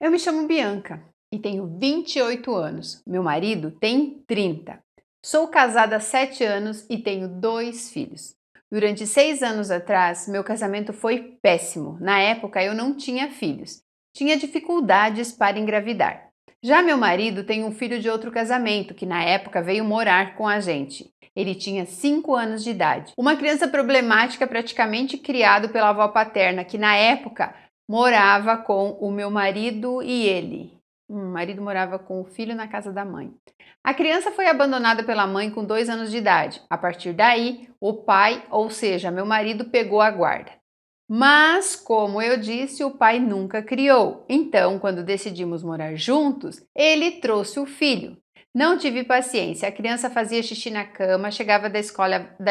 Eu me chamo Bianca e tenho 28 anos. Meu marido tem 30. Sou casada há 7 anos e tenho 2 filhos. Durante 6 anos atrás, meu casamento foi péssimo. Na época, eu não tinha filhos. Tinha dificuldades para engravidar. Já meu marido tem um filho de outro casamento, que na época veio morar com a gente. Ele tinha 5 anos de idade. Uma criança problemática praticamente criado pela avó paterna, que na época morava com o meu marido e ele. O marido morava com o filho na casa da mãe. A criança foi abandonada pela mãe com 2 anos de idade. A partir daí, o pai, ou seja, meu marido, pegou a guarda. Mas, como eu disse, o pai nunca criou. Então, quando decidimos morar juntos, ele trouxe o filho. Não tive paciência. A criança fazia xixi na cama, chegava da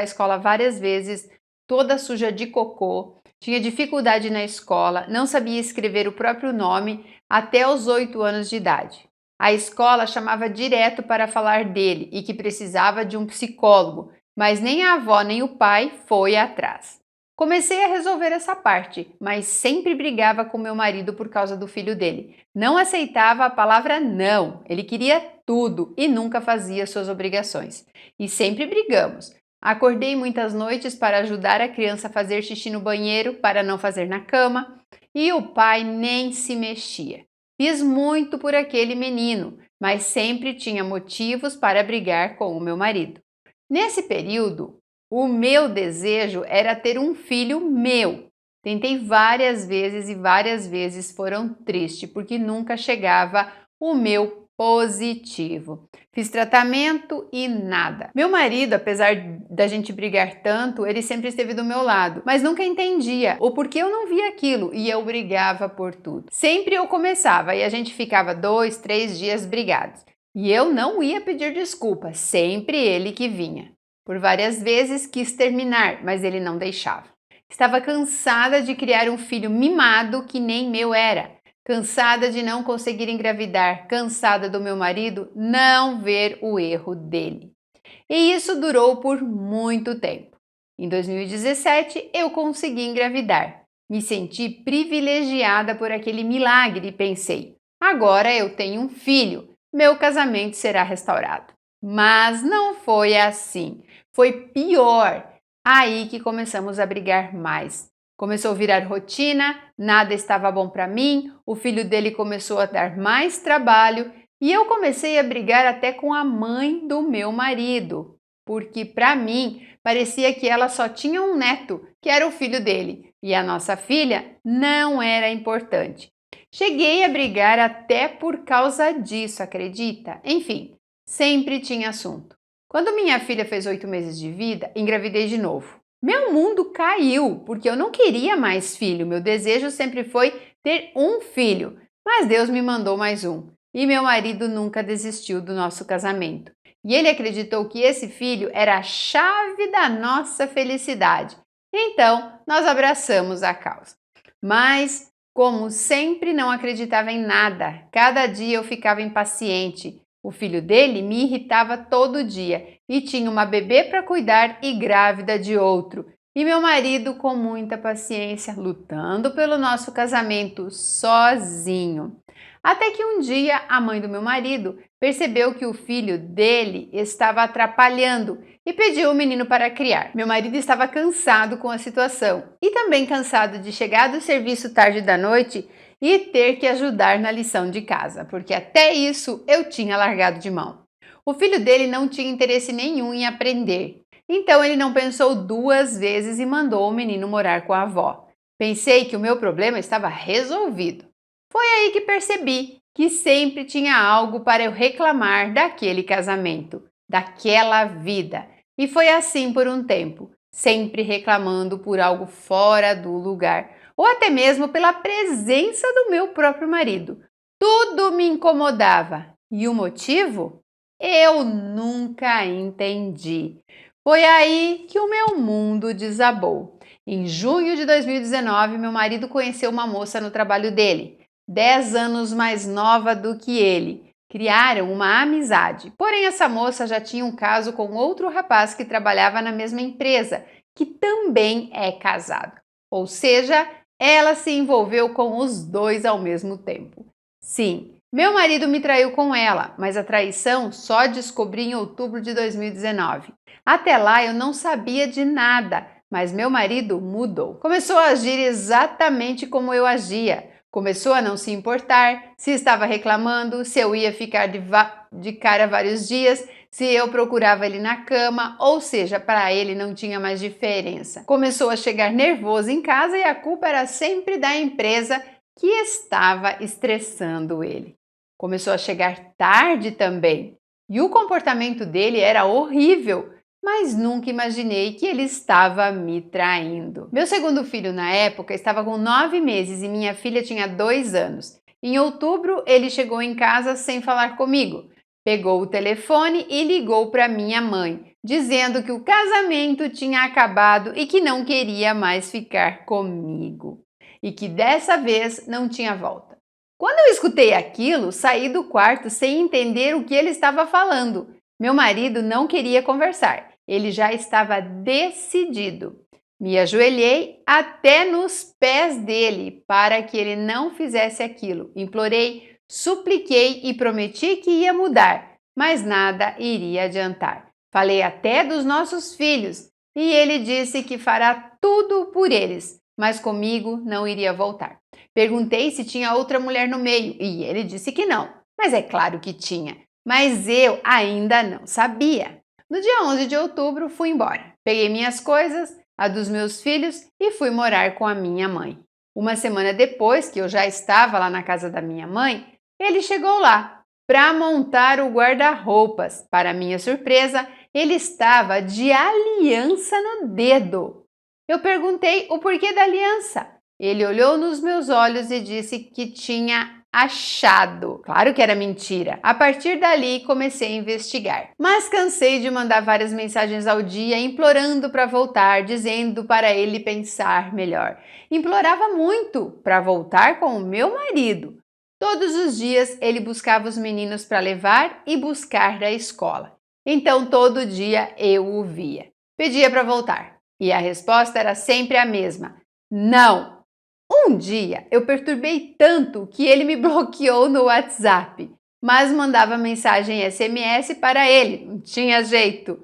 escola várias vezes, toda suja de cocô. Tinha dificuldade na escola, não sabia escrever o próprio nome até os 8 anos de idade. A escola chamava direto para falar dele e que precisava de um psicólogo, mas nem a avó nem o pai foi atrás. Comecei a resolver essa parte, mas sempre brigava com meu marido por causa do filho dele. Não aceitava a palavra não, ele queria tudo e nunca fazia suas obrigações. E sempre brigamos. Acordei muitas noites para ajudar a criança a fazer xixi no banheiro, para não fazer na cama, e o pai nem se mexia. Fiz muito por aquele menino, mas sempre tinha motivos para brigar com o meu marido. Nesse período, o meu desejo era ter um filho meu. Tentei várias vezes e várias vezes foram tristes, porque nunca chegava o meu positivo. Fiz tratamento e nada. Meu marido, apesar da gente brigar tanto, ele sempre esteve do meu lado, mas nunca entendia o porquê eu não via aquilo e eu brigava por tudo. Sempre eu começava e a gente ficava 2, 3 dias brigados. E eu não ia pedir desculpa, sempre ele que vinha. Por várias vezes quis terminar, mas ele não deixava. Estava cansada de criar um filho mimado que nem meu era. Cansada de não conseguir engravidar, cansada do meu marido não ver o erro dele. E isso durou por muito tempo. Em 2017, eu consegui engravidar. Me senti privilegiada por aquele milagre e pensei: agora eu tenho um filho, meu casamento será restaurado. Mas não foi assim. Foi pior. Aí que começamos a brigar mais. Começou a virar rotina, nada estava bom para mim, o filho dele começou a dar mais trabalho e eu comecei a brigar até com a mãe do meu marido, porque para mim parecia que ela só tinha um neto, que era o filho dele, e a nossa filha não era importante. Cheguei a brigar até por causa disso, acredita? Enfim, sempre tinha assunto. Quando minha filha fez 8 meses de vida, engravidei de novo. Meu mundo caiu, porque eu não queria mais filho. Meu desejo sempre foi ter um filho, mas Deus me mandou mais um. E meu marido nunca desistiu do nosso casamento. E ele acreditou que esse filho era a chave da nossa felicidade. Então, nós abraçamos a causa. Mas, como sempre, não acreditava em nada. Cada dia eu ficava impaciente. O filho dele me irritava todo dia e tinha uma bebê para cuidar e grávida de outro. E meu marido, com muita paciência, lutando pelo nosso casamento sozinho. Até que um dia a mãe do meu marido percebeu que o filho dele estava atrapalhando e pediu o menino para criar. Meu marido estava cansado com a situação e também cansado de chegar do serviço tarde da noite e ter que ajudar na lição de casa, porque até isso eu tinha largado de mão. O filho dele não tinha interesse nenhum em aprender, então ele não pensou 2 vezes e mandou o menino morar com a avó. Pensei que o meu problema estava resolvido. Foi aí que percebi que sempre tinha algo para eu reclamar daquele casamento, daquela vida. E foi assim por um tempo, sempre reclamando por algo fora do lugar, ou até mesmo pela presença do meu próprio marido. Tudo me incomodava. E o motivo? Eu nunca entendi. Foi aí que o meu mundo desabou. Em junho de 2019, meu marido conheceu uma moça no trabalho dele, 10 anos mais nova do que ele. Criaram uma amizade. Porém, essa moça já tinha um caso com outro rapaz que trabalhava na mesma empresa, que também é casado. Ou seja, ela se envolveu com os dois ao mesmo tempo. Sim, meu marido me traiu com ela, mas a traição só descobri em outubro de 2019. Até lá eu não sabia de nada, mas meu marido mudou. Começou a agir exatamente como eu agia. Começou a não se importar se estava reclamando, se eu ia ficar de cara vários dias, se eu procurava ele na cama, ou seja, para ele não tinha mais diferença. Começou a chegar nervoso em casa e a culpa era sempre da empresa que estava estressando ele. Começou a chegar tarde também. E o comportamento dele era horrível, mas nunca imaginei que ele estava me traindo. Meu segundo filho, na época, estava com 9 meses e minha filha tinha 2 anos. Em outubro, ele chegou em casa sem falar comigo. Pegou o telefone e ligou para minha mãe, dizendo que o casamento tinha acabado e que não queria mais ficar comigo. E que dessa vez não tinha volta. Quando eu escutei aquilo, saí do quarto sem entender o que ele estava falando. Meu marido não queria conversar, ele já estava decidido. Me ajoelhei até nos pés dele para que ele não fizesse aquilo. Implorei, supliquei e prometi que ia mudar, mas nada iria adiantar. Falei até dos nossos filhos e ele disse que fará tudo por eles, mas comigo não iria voltar. Perguntei se tinha outra mulher no meio e ele disse que não, mas é claro que tinha. Mas eu ainda não sabia. No dia 11 de outubro fui embora. Peguei minhas coisas, a dos meus filhos e fui morar com a minha mãe. Uma semana depois que eu já estava lá na casa da minha mãe, ele chegou lá para montar o guarda-roupas. Para minha surpresa, ele estava de aliança no dedo. Eu perguntei o porquê da aliança. Ele olhou nos meus olhos e disse que tinha achado. Claro que era mentira. A partir dali, comecei a investigar. Mas cansei de mandar várias mensagens ao dia implorando para voltar, dizendo para ele pensar melhor. Implorava muito para voltar com o meu marido. Todos os dias ele buscava os meninos para levar e buscar da escola. Então todo dia eu o via. Pedia para voltar. E a resposta era sempre a mesma: não. Um dia eu perturbei tanto que ele me bloqueou no WhatsApp, mas mandava mensagem SMS para ele, não tinha jeito.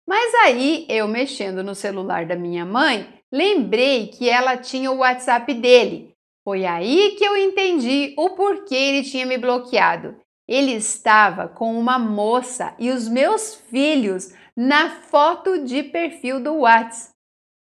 Mas aí eu, mexendo no celular da minha mãe, lembrei que ela tinha o WhatsApp dele. Foi aí que eu entendi o porquê ele tinha me bloqueado. Ele estava com uma moça e os meus filhos na foto de perfil do WhatsApp.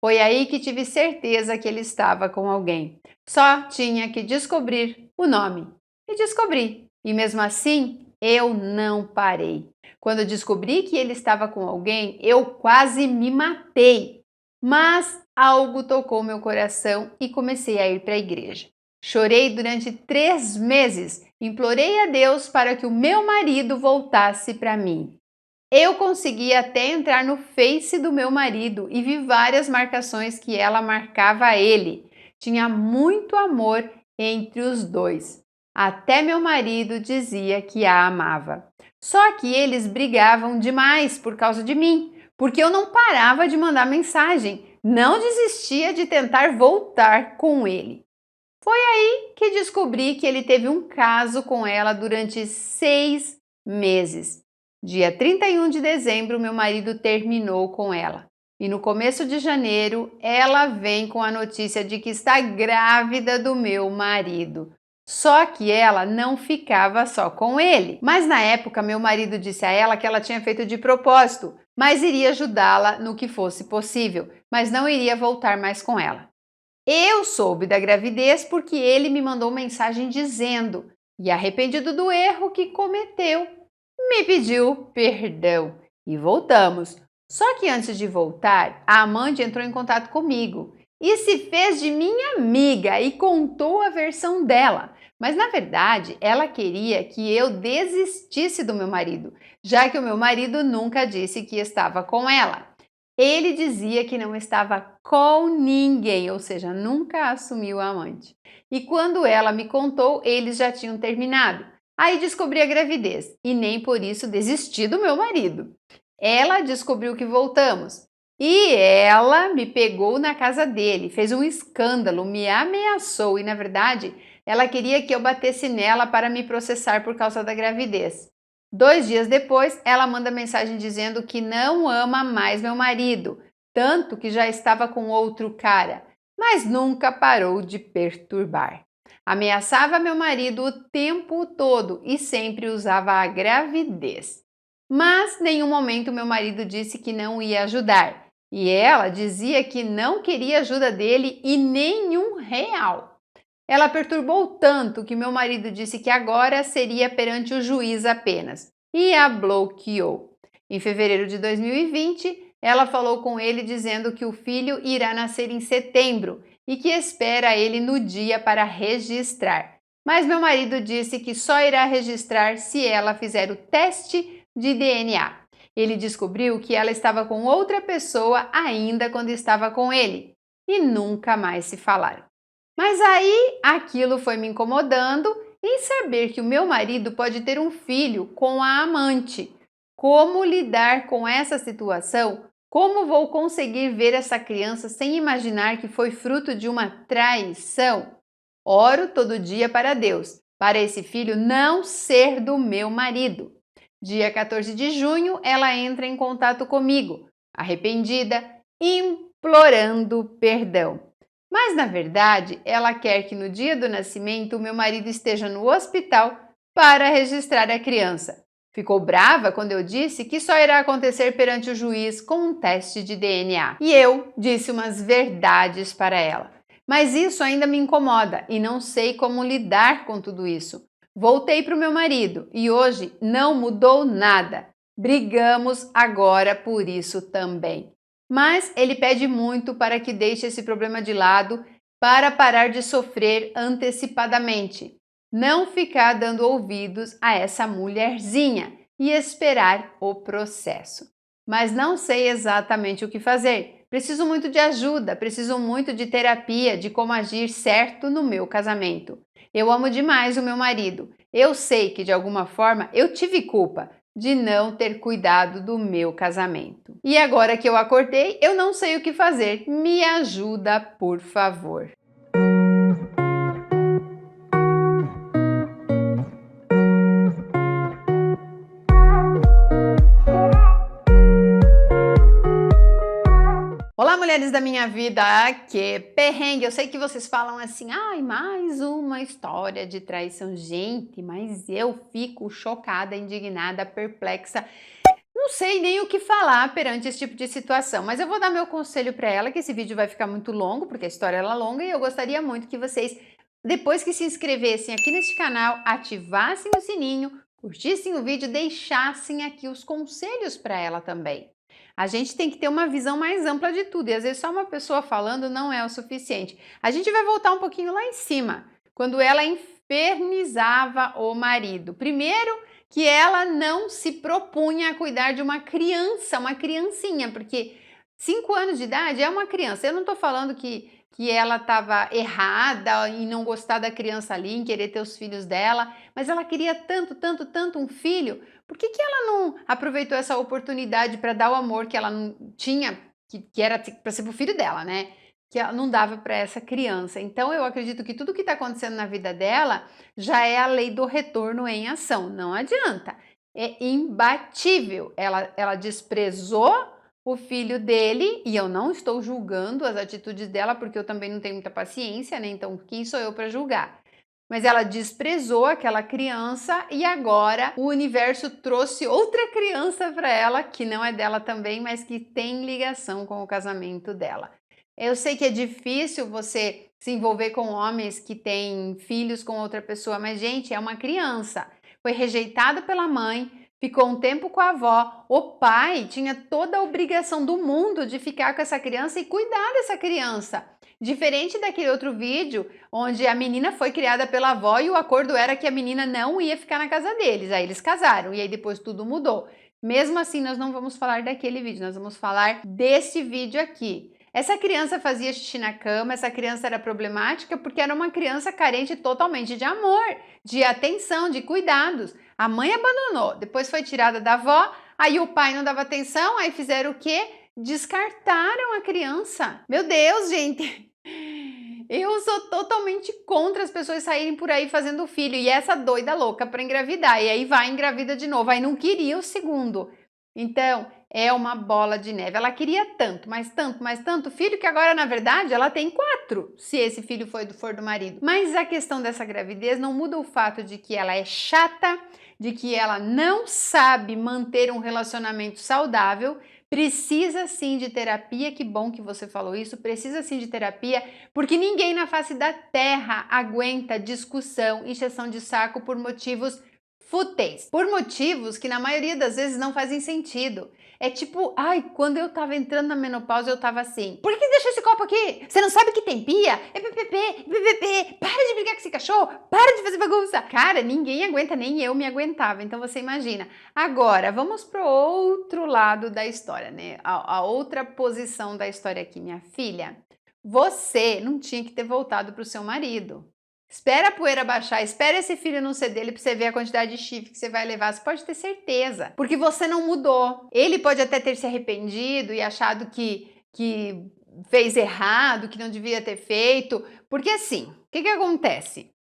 Foi aí que tive certeza que ele estava com alguém. Só tinha que descobrir o nome. E descobri. E mesmo assim, eu não parei. Quando descobri que ele estava com alguém, eu quase me matei. Mas algo tocou meu coração e comecei a ir para a igreja. Chorei durante 3 meses. Implorei a Deus para que o meu marido voltasse para mim. Eu consegui até entrar no Face do meu marido e vi várias marcações que ela marcava a ele. Tinha muito amor entre os dois. Até meu marido dizia que a amava. Só que eles brigavam demais por causa de mim, porque eu não parava de mandar mensagem, não desistia de tentar voltar com ele. Foi aí que descobri que ele teve um caso com ela durante 6 meses. Dia 31 de dezembro, meu marido terminou com ela. E no começo de janeiro, ela vem com a notícia de que está grávida do meu marido. Só que ela não ficava só com ele. Mas na época, meu marido disse a ela que ela tinha feito de propósito, mas iria ajudá-la no que fosse possível, mas não iria voltar mais com ela. Eu soube da gravidez porque ele me mandou mensagem dizendo, e arrependido do erro que cometeu, me pediu perdão e voltamos. Só que antes de voltar, a amante entrou em contato comigo e se fez de minha amiga e contou a versão dela. Mas na verdade, ela queria que eu desistisse do meu marido, já que o meu marido nunca disse que estava com ela. Ele dizia que não estava com ninguém, ou seja, nunca assumiu a amante. E quando ela me contou, eles já tinham terminado. Aí descobri a gravidez e nem por isso desisti do meu marido. Ela descobriu que voltamos e ela me pegou na casa dele, fez um escândalo, me ameaçou e, na verdade, Ela queria que eu batesse nela para me processar por causa da gravidez. 2 dias depois, ela manda mensagem dizendo que não ama mais meu marido, tanto que já estava com outro cara, mas nunca parou de perturbar. Ameaçava meu marido o tempo todo e sempre usava a gravidez. Mas nenhum momento meu marido disse que não ia ajudar. E ela dizia que não queria ajuda dele e nenhum real. Ela perturbou tanto que meu marido disse que agora seria perante o juiz apenas e a bloqueou. Em fevereiro de 2020, ela falou com ele dizendo que o filho irá nascer em setembro e que espera ele no dia para registrar. Mas meu marido disse que só irá registrar se ela fizer o teste de DNA. Ele descobriu que ela estava com outra pessoa ainda quando estava com ele e nunca mais se falaram. Mas aí aquilo foi me incomodando em saber que o meu marido pode ter um filho com a amante. Como lidar com essa situação? Como vou conseguir ver essa criança sem imaginar que foi fruto de uma traição? Oro todo dia para Deus, para esse filho não ser do meu marido. Dia 14 de junho, ela entra em contato comigo, arrependida, implorando perdão. Mas, na verdade, ela quer que no dia do nascimento o meu marido esteja no hospital para registrar a criança. Ficou brava quando eu disse que só irá acontecer perante o juiz com um teste de DNA. E eu disse umas verdades para ela. Mas isso ainda me incomoda e não sei como lidar com tudo isso. Voltei para o meu marido e hoje não mudou nada. Brigamos agora por isso também. Mas ele pede muito para que deixe esse problema de lado para parar de sofrer antecipadamente. Não ficar dando ouvidos a essa mulherzinha e esperar o processo. Mas não sei exatamente o que fazer. Preciso muito de ajuda, preciso muito de terapia, de como agir certo no meu casamento. Eu amo demais o meu marido. Eu sei que de alguma forma eu tive culpa de não ter cuidado do meu casamento. E agora que eu acordei, eu não sei o que fazer. Me ajuda, por favor. Olá, mulheres da minha vida, que perrengue. Eu sei que vocês falam assim, ai, mais uma história de traição. Gente, mas eu fico chocada, indignada, perplexa. Não sei nem o que falar perante esse tipo de situação, mas eu vou dar meu conselho para ela, que esse vídeo vai ficar muito longo, porque a história é longa, e eu gostaria muito que vocês, depois que se inscrevessem aqui neste canal, ativassem o sininho, curtissem o vídeo, deixassem aqui os conselhos para ela também. A gente tem que ter uma visão mais ampla de tudo, e às vezes só uma pessoa falando não é o suficiente. A gente vai voltar um pouquinho lá em cima, quando ela infernizava o marido. Primeiro, que ela não se propunha a cuidar de uma criança, uma criancinha, porque 5 anos de idade é uma criança. Eu não estou falando que ela estava errada em não gostar da criança ali, em querer ter os filhos dela, mas ela queria tanto, tanto, tanto um filho. Por que ela não aproveitou essa oportunidade para dar o amor que ela não tinha, que era para ser para o filho dela, né? Que ela não dava para essa criança. Então eu acredito que tudo que está acontecendo na vida dela já é a lei do retorno em ação. Não adianta. É imbatível. Ela desprezou o filho dele, e eu não estou julgando as atitudes dela, porque eu também não tenho muita paciência, né? Então quem sou eu para julgar? Mas ela desprezou aquela criança e agora o universo trouxe outra criança para ela, que não é dela também, mas que tem ligação com o casamento dela. Eu sei que é difícil você se envolver com homens que têm filhos com outra pessoa, mas, gente, é uma criança. Foi rejeitada pela mãe, ficou um tempo com a avó. O pai tinha toda a obrigação do mundo de ficar com essa criança e cuidar dessa criança. Diferente daquele outro vídeo, onde a menina foi criada pela avó e o acordo era que a menina não ia ficar na casa deles. Aí eles casaram e aí depois tudo mudou. Mesmo assim, nós não vamos falar daquele vídeo, nós vamos falar desse vídeo aqui. Essa criança fazia xixi na cama, essa criança era problemática porque era uma criança carente totalmente de amor, de atenção, de cuidados. A mãe abandonou, depois foi tirada da avó, aí o pai não dava atenção, aí fizeram o quê? Descartaram a criança. Meu Deus, gente! Eu sou totalmente contra as pessoas saírem por aí fazendo filho. E essa doida louca para engravidar. E aí vai engravida de novo. Aí não queria o segundo. Então, é uma bola de neve. Ela queria tanto filho que agora, na verdade, ela tem 4, se esse filho for do marido. Mas a questão dessa gravidez não muda o fato de que ela é chata, de que ela não sabe manter um relacionamento saudável. Precisa sim de terapia, que bom que você falou isso, precisa sim de terapia, porque ninguém na face da terra aguenta discussão, encheção de saco por motivos fúteis, por motivos que na maioria das vezes não fazem sentido. É tipo, ai, quando eu tava entrando na menopausa eu tava assim, por que deixou esse copo aqui? Você não sabe que tem pia? É PPP, para de brigar com esse cachorro, para de fazer bagunça. Cara, ninguém aguenta, nem eu me aguentava, então você imagina. Agora, vamos pro outro lado da história, né? A outra posição da história aqui, minha filha. Você não tinha que ter voltado pro seu marido. Espera a poeira baixar, espera esse filho não ser dele pra você ver a quantidade de chifre que você vai levar. Você pode ter certeza, porque você não mudou. Ele pode até ter se arrependido e achado que fez errado, que não devia ter feito. Porque assim, o que acontece?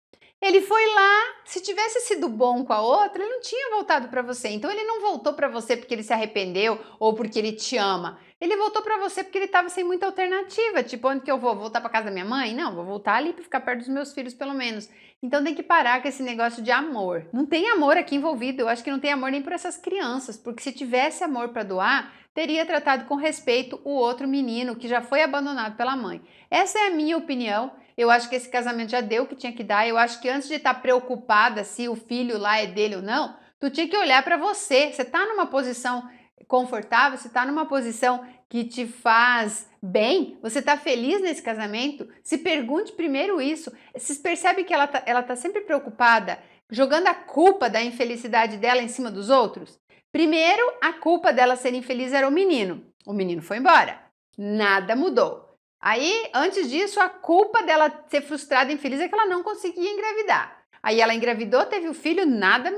Ele foi lá, se tivesse sido bom com a outra, ele não tinha voltado para você. Então ele não voltou para você porque ele se arrependeu ou porque ele te ama. Ele voltou para você porque ele estava sem muita alternativa. Tipo, onde que eu vou? Voltar para casa da minha mãe? Não, vou voltar ali para ficar perto dos meus filhos pelo menos. Então tem que parar com esse negócio de amor. Não tem amor aqui envolvido. Eu acho que não tem amor nem por essas crianças, porque se tivesse amor para doar, teria tratado com respeito o outro menino que já foi abandonado pela mãe. Essa é a minha opinião. Eu acho que esse casamento já deu o que tinha que dar. Eu acho que antes de estar preocupada se o filho lá é dele ou não, tu tinha que olhar para você. Você está numa posição confortável, você está numa posição que te faz bem, você está feliz nesse casamento? Se pergunte primeiro isso. Vocês percebem que ela tá sempre preocupada, jogando a culpa da infelicidade dela em cima dos outros? Primeiro, a culpa dela ser infeliz era o menino. O menino foi embora. Nada mudou. Aí, antes disso, a culpa dela ser frustrada e infeliz é que ela não conseguia engravidar. Aí ela engravidou, teve o filho, nada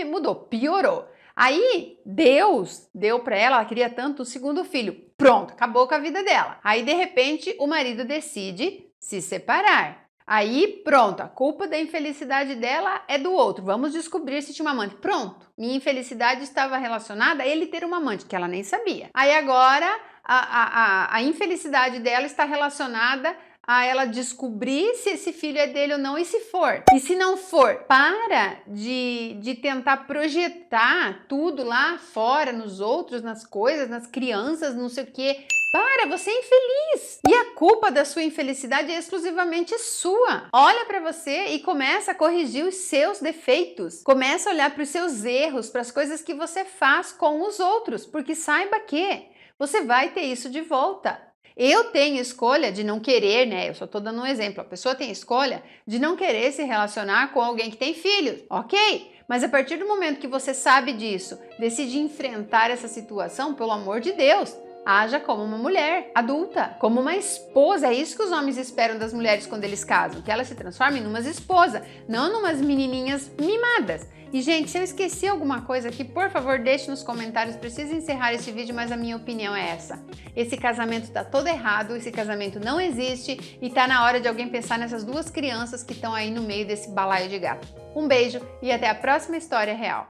mudou, piorou. Aí Deus deu para ela queria tanto o segundo filho. Pronto, acabou com a vida dela. Aí de repente o marido decide se separar. Aí pronto, a culpa da infelicidade dela é do outro. Vamos descobrir se tinha uma amante. Pronto, minha infelicidade estava relacionada a ele ter uma amante, que ela nem sabia. Aí agora a infelicidade dela está relacionada a ela descobrir se esse filho é dele ou não, e se for. E se não for, para de tentar projetar tudo lá fora, nos outros, nas coisas, nas crianças, não sei o quê. Para, você é infeliz. E a culpa da sua infelicidade é exclusivamente sua. Olha para você e começa a corrigir os seus defeitos. Começa a olhar para os seus erros, para as coisas que você faz com os outros, porque saiba que você vai ter isso de volta. Eu tenho escolha de não querer, né? Eu só tô dando um exemplo. A pessoa tem escolha de não querer se relacionar com alguém que tem filhos, ok? Mas a partir do momento que você sabe disso, decide enfrentar essa situação, pelo amor de Deus, haja como uma mulher adulta, como uma esposa. É isso que os homens esperam das mulheres quando eles casam, que elas se transformem numas esposas, não numas menininhas mimadas. E, gente, se eu esqueci alguma coisa aqui, por favor, deixe nos comentários. Preciso encerrar esse vídeo, mas a minha opinião é essa. Esse casamento tá todo errado, esse casamento não existe e tá na hora de alguém pensar nessas duas crianças que estão aí no meio desse balaio de gato. Um beijo e até a próxima história real.